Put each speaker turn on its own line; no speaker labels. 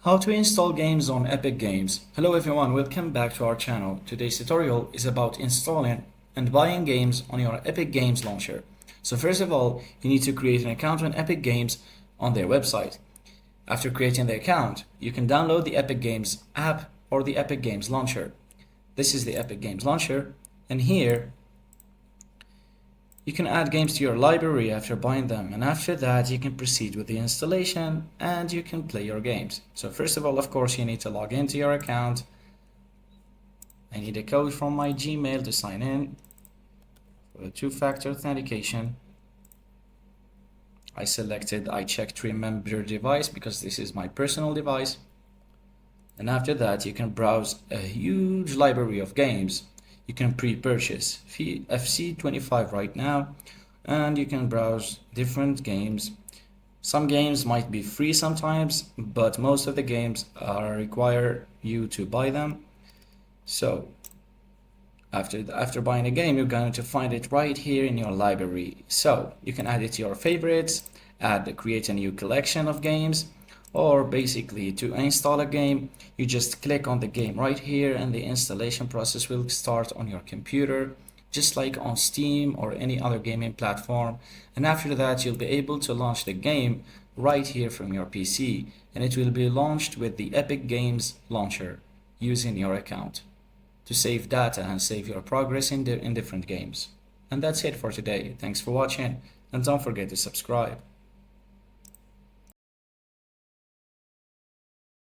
How to install games on Epic Games. Hello everyone, welcome back to our channel. Today's tutorial is about installing and buying games on your Epic Games launcher. So first of all, you need to create an account on Epic Games on their website. After creating the account, you can download the Epic Games app or the Epic Games launcher. This is the Epic Games launcher, and here you can add games to your library after buying them, and after that you can proceed with the installation and you can play your games. So first of all, of course, you need to log into your account. I need a code from my Gmail to sign in for the two-factor authentication. I checked remember device because this is my personal device. And after that you can browse a huge library of games. You can pre-purchase FC25 right now, and you can browse different games. Some games might be free sometimes, but most of the games require you to buy them. So after buying a game, you're going to find it right here in your library. So you can add it to your favorites, create a new collection of games, or basically to install a game, you just click on the game right here and the installation process will start on your computer, just like on Steam or any other gaming platform. And after that, you'll be able to launch the game right here from your PC, and it will be launched with the Epic Games launcher using your account to save data and save your progress in different games. And that's it for today. Thanks for watching, and don't forget to subscribe.